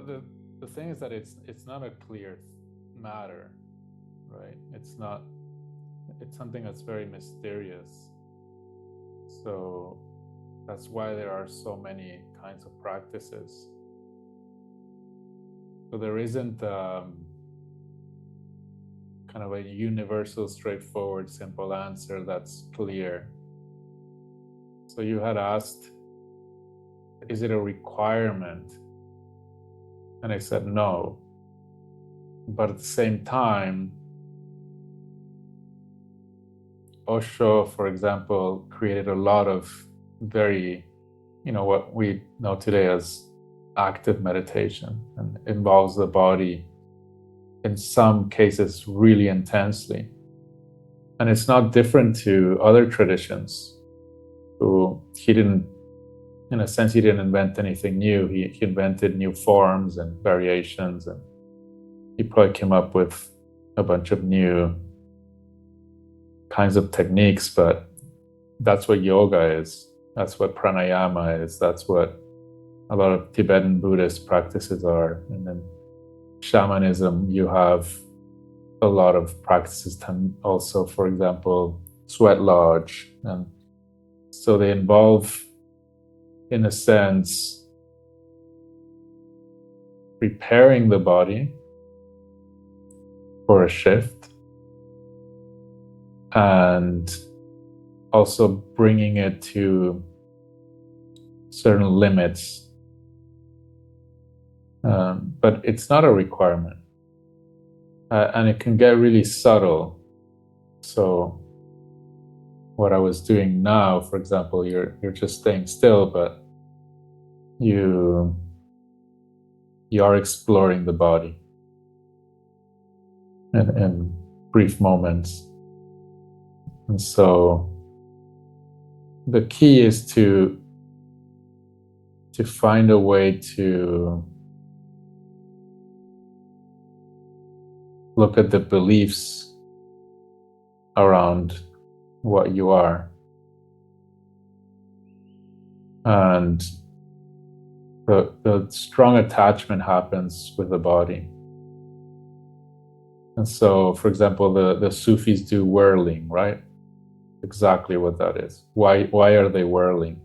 the thing is that it's not a clear matter, right? It's something that's very mysterious. So that's why there are so many kinds of practices. So there isn't kind of a universal, straightforward, simple answer that's clear. So you had asked, is it a requirement? And I said no. But at the same time, Osho, for example, created a lot of very, what we know today as active meditation, and involves the body in some cases really intensely. And it's not different to other traditions who he didn't invent anything new. He invented new forms and variations, and he probably came up with a bunch of new kinds of techniques, but that's what yoga is. That's what pranayama is. That's what a lot of Tibetan Buddhist practices are. And then shamanism, you have a lot of practices also, for example, sweat lodge. And so they involve, in a sense, preparing the body for a shift, and also bringing it to certain limits. But it's not a requirement. And it can get really subtle. So what I was doing now, for example, you're just staying still, but you are exploring the body in brief moments. And so the key is to find a way to look at the beliefs around what you are. And the strong attachment happens with the body. And so, for example, the Sufis do whirling, right? Exactly what that is. Why are they whirling?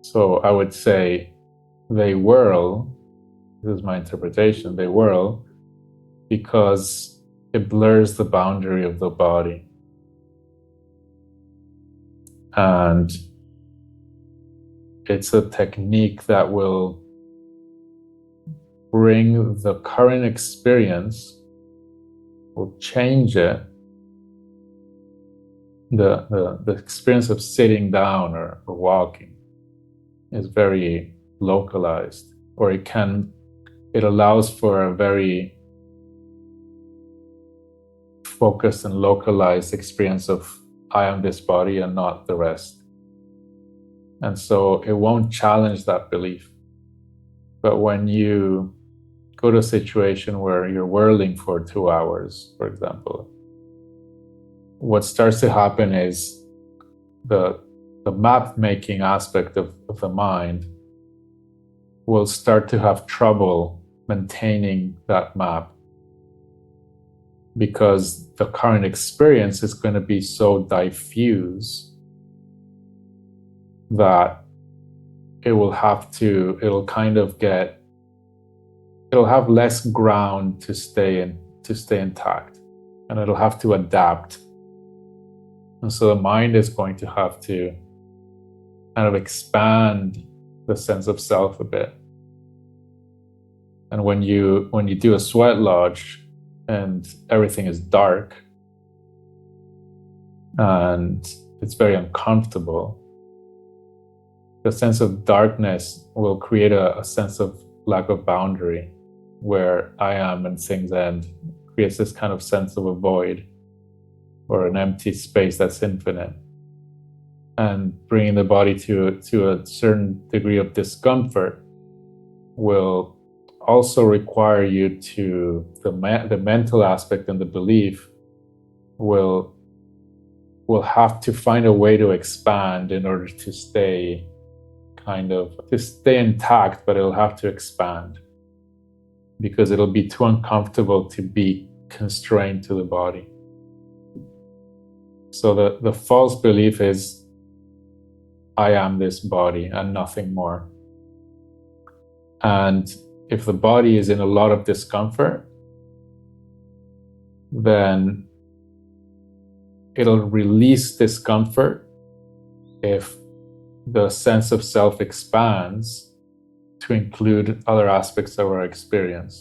So I would say they whirl, this is my interpretation, they whirl because it blurs the boundary of the body. And it's a technique that will bring the current experience, will change it. The experience of sitting down or walking is very localized, or it allows for a very focused and localized experience of I am this body and not the rest. And so it won't challenge that belief. But when you go to a situation where you're whirling for 2 hours, for example, what starts to happen is the map-making aspect of the mind will start to have trouble maintaining that map, because the current experience is going to be so diffuse that it'll have less ground to stay intact, and it'll have to adapt. And so the mind is going to have to kind of expand the sense of self a bit. And when you do a sweat lodge and everything is dark and it's very uncomfortable, the sense of darkness will create a sense of lack of boundary, where I am and things end. It creates this kind of sense of a void or an empty space that's infinite. And bringing the body to a certain degree of discomfort will also require you to, the mental aspect and the belief will have to find a way to expand in order to stay kind of to stay intact, but it'll have to expand because it'll be too uncomfortable to be constrained to the body. So the false belief is, I am this body and nothing more. And if the body is in a lot of discomfort, then it'll release discomfort if the sense of self expands to include other aspects of our experience.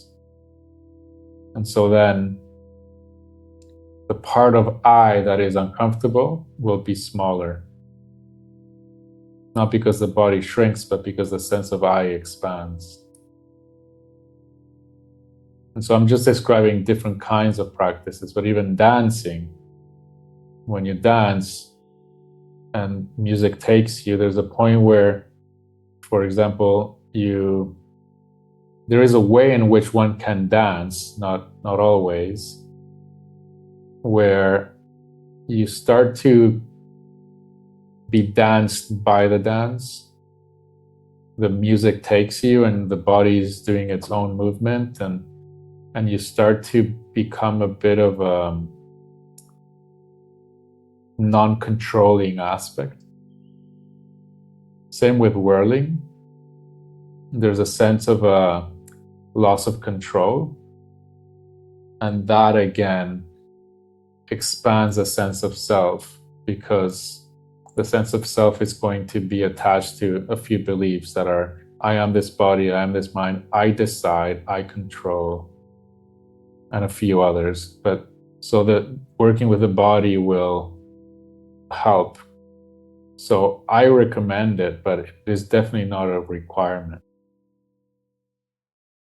And so then the part of I that is uncomfortable will be smaller. Not because the body shrinks, but because the sense of I expands. And so I'm just describing different kinds of practices, but even dancing, when you dance and music takes you, there's a point where, for example, there is a way in which one can dance, not always, where you start to be danced by the dance. The music takes you and the body is doing its own movement, and you start to become a bit of a non-controlling aspect. Same with whirling. There's a sense of a loss of control, and that again expands a sense of self, because the sense of self is going to be attached to a few beliefs that are, I am this body, I am this mind, I decide, I control, and a few others. But so that working with the body will help. So I recommend it, but it is definitely not a requirement.